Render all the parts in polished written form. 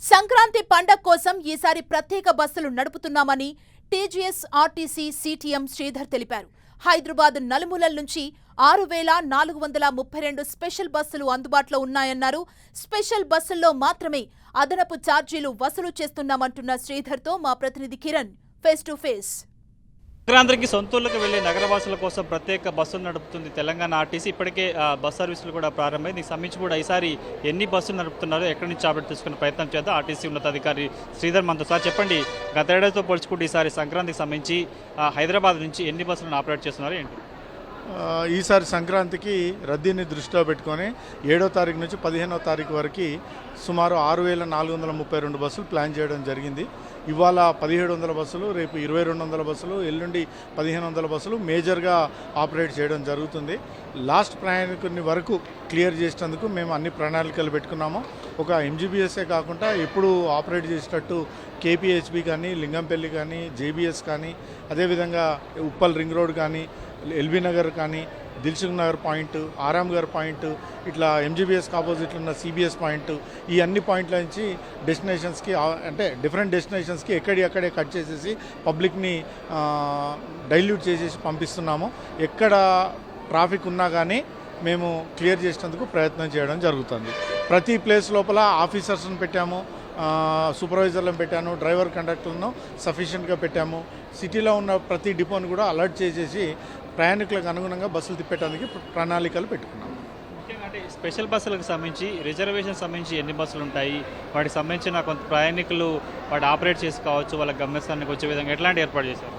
సంక్రాంతి పండగ కోసం ఈసారి ప్రత్యేక బస్సులు నడుపుతున్నామని టీజీఎస్ ఆర్టీసీ సీటీఎం శ్రీధర్ తెలిపారు. హైదరాబాద్ నలుమూలల నుంచి 6,432 స్పెషల్ బస్సులు అందుబాటులో ఉన్నాయన్నారు. స్పెషల్ బస్సుల్లో మాత్రమే అదనపు ఛార్జీలు వసూలు చేస్తున్నామంటున్న శ్రీధర్తో మా ప్రతినిధి కిరణ్ ఫేస్ టు ఫేస్. సంక్రాంతికి సొంతూళ్లకు వెళ్లే నగరవాసుల కోసం ప్రత్యేక బస్సులు నడుపుతుంది తెలంగాణ ఆర్టీసీ. ఇప్పటికే బస్ సర్వీసులు కూడా ప్రారంభమైంది. దీనికి సంబంధించి కూడా ఈసారి ఎన్ని బస్సులు నడుపుతున్నారో ఎక్కడి నుంచి ఆపరేట్ తీసుకునే ప్రయత్నం చేద్దాం. ఆర్టీసీ ఉన్నతాధికారి శ్రీధర్ మనతో. సార్ చెప్పండి, గత ఏడాదితో పోల్చుకుంటే ఈసారి సంక్రాంతికి సంబంధించి హైదరాబాద్ నుంచి ఎన్ని బస్సులను ఆపరేట్ చేస్తున్నారు ఏంటి? ఈసారి సంక్రాంతికి రద్దీని దృష్టిలో పెట్టుకొని 7వ తారీఖు నుంచి 15వ తారీఖు వరకు సుమారు 6,432 బస్సులు ప్లాన్ చేయడం జరిగింది. ఇవాళ 1,700 బస్సులు, రేపు 2,200 బస్సులు, ఎల్లుండి 1,500 బస్సులు మేజర్గా ఆపరేట్ చేయడం జరుగుతుంది. లాస్ట్ ప్రయాణికుని వరకు క్లియర్ చేసేందుకు మేము అన్ని ప్రణాళికలు పెట్టుకున్నాము. ఒక ఎంజీబీఎస్ఏ కాకుండా ఎప్పుడు ఆపరేట్ చేసేటట్టు కేపీహెచ్బి కానీ, లింగంపల్లి కానీ, జేబీఎస్ కానీ, అదేవిధంగా ఉప్పల్ రింగ్ రోడ్ కానీ, ఎల్బీ నగర్ కానీ, దిల్సుఖ్ నగర్ పాయింట్, ఆరామ్ గారు పాయింట్, ఇట్లా ఎంజీబీఎస్కి ఆపోజిట్లో ఉన్న సిబిఎస్ పాయింట్, ఈ అన్ని పాయింట్ల నుంచి డెస్టినేషన్స్కి అంటే డిఫరెంట్ డెస్టినేషన్స్కి ఎక్కడే కట్ చేసేసి పబ్లిక్ని డైల్యూట్ చేసేసి పంపిస్తున్నాము. ఎక్కడ ట్రాఫిక్ ఉన్నా కానీ మేము క్లియర్ చేసేందుకు ప్రయత్నం చేయడం జరుగుతుంది. ప్రతి ప్లేస్ లోపల ఆఫీసర్స్ని పెట్టాము, సూపర్వైజర్లను పెట్టాను, డ్రైవర్ కండక్టర్లను సఫిషియెంట్గా పెట్టాము. సిటీలో ఉన్న ప్రతి డిపోని కూడా అలర్ట్ చేసేసి ప్రయాణికులకు అనుగుణంగా బస్సులు తిప్పేటానికి ప్రణాళికలు పెట్టుకున్నాము. ముఖ్యంగా అంటే స్పెషల్ బస్సులకు సంబంధించి రిజర్వేషన్ సంబంధించి ఎన్ని బస్సులు ఉంటాయి, వాటికి సంబంధించిన కొంత ప్రయాణికులు వాటి ఆపరేట్ చేసుకోవచ్చు, వాళ్ళ గమ్యస్థానానికి వచ్చే విధంగా ఎట్లాంటి ఏర్పాటు చేశారు?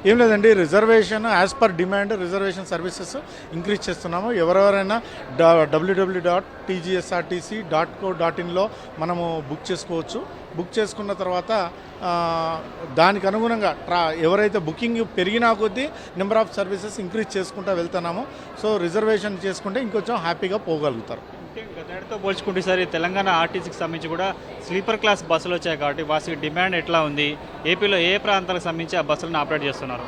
ఏం లేదండి, reservation as per demand reservation services increase చేస్తున్నాము. ఎవరెవరైనా www.tgsrtc.co.inలో మనము బుక్ చేసుకోవచ్చు. బుక్ చేసుకున్న తర్వాత దానికి అనుగుణంగా ఎవరైతే బుకింగ్ పెరిగినా కొద్దీ నెంబర్ ఆఫ్ సర్వీసెస్ ఇంక్రీజ్ చేసుకుంటూ వెళ్తున్నాము. సో రిజర్వేషన్ చేసుకుంటే ఇంకొంచెం హ్యాపీగా పోగలుగుతారు. గతేడాదితో పోల్చుకుంటే ఈసారి తెలంగాణ ఆర్టీసీకి సంబంధించి కూడా స్లీపర్ క్లాస్ బస్సులు వచ్చాయి కాబట్టి వాటికి డిమాండ్ ఎట్లా ఉంది? ఏపీలో ఏ ప్రాంతాలకు సంబంధించి ఆ బస్సులను ఆపరేట్ చేస్తున్నారు?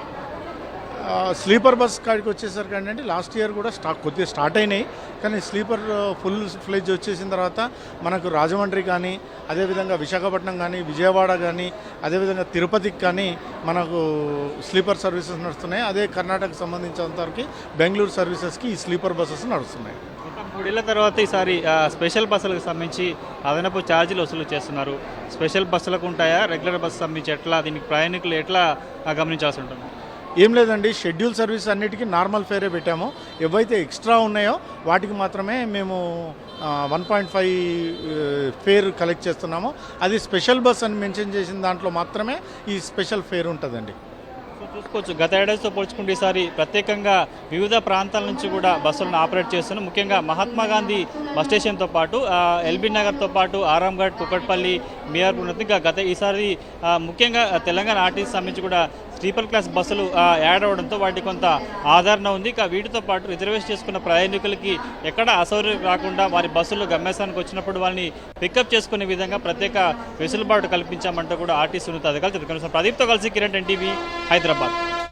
స్లీపర్ బస్ కాడికి వచ్చేసరికి ఏంటంటే లాస్ట్ ఇయర్ కూడా కొద్దిగా స్టార్ట్ అయినాయి, కానీ స్లీపర్ ఫుల్ ఫ్లెడ్జ్ వచ్చేసిన తర్వాత మనకు రాజమండ్రి కానీ, అదేవిధంగా విశాఖపట్నం కానీ, విజయవాడ కానీ, అదేవిధంగా తిరుపతికి కానీ మనకు స్లీపర్ సర్వీసెస్ నడుస్తున్నాయి. అదే కర్ణాటకకు సంబంధించినంతవరకు బెంగళూరు సర్వీసెస్కి ఈ స్లీపర్ బస్సెస్ నడుస్తున్నాయి. 3 ఏళ్ల తర్వాత ఈసారి స్పెషల్ బస్సులకు సంబంధించి అదనపు ఛార్జీలు వసూలు చేస్తున్నారు. స్పెషల్ బస్సులకు ఉంటాయా, రెగ్యులర్ బస్సు సంబంధించి ఎట్లా, దీనికి ప్రయాణికులు ఎట్లా గమనించాల్సి ఉంటుంది? ఏం లేదండి, షెడ్యూల్ సర్వీస్ అన్నిటికీ నార్మల్ ఫేరే పెట్టాము. ఏవైతే ఎక్స్ట్రా ఉన్నాయో వాటికి మాత్రమే మేము 1.5 ఫేర్ కలెక్ట్ చేస్తున్నాము. అది స్పెషల్ బస్ అని మెన్షన్ చేసిన దాంట్లో మాత్రమే ఈ స్పెషల్ ఫేర్ ఉంటుందండి. చూసుకోవచ్చు, గత ఏడాదితో పోల్చుకుంటే ఈసారి ప్రత్యేకంగా వివిధ ప్రాంతాల నుంచి కూడా బస్సులను ఆపరేట్ చేస్తున్నాం. ముఖ్యంగా మహాత్మా గాంధీ బస్ స్టేషన్తో పాటు ఎల్బీ నగర్తో పాటు ఆరాంఘడ్, కుకట్పల్లి, మియార్పూర్, ఇంకా ఈసారి ముఖ్యంగా తెలంగాణ ఆర్టీసీ సంబంధించి కూడా స్లీపర్ క్లాస్ బస్సులు యాడ్ అవడంతో వాటికి కొంత ఆదరణ ఉంది. ఇక వీటితో పాటు రిజర్వేషన్ చేసుకున్న ప్రయాణికులకి ఎక్కడ అసౌకర్యం రాకుండా వారి బస్సులు గమ్యస్థానానికి వచ్చినప్పుడు వాళ్ళని పికప్ చేసుకునే విధంగా ప్రత్యేక వెసులుబాటు కల్పించామంటూ కూడా ఆర్టీసీ ఉన్నతాధికారులు చెప్తున్నారు. ప్రదీప్తో కలిసి కిరణ్, ఎన్టీవీ, హైదరాబాద్.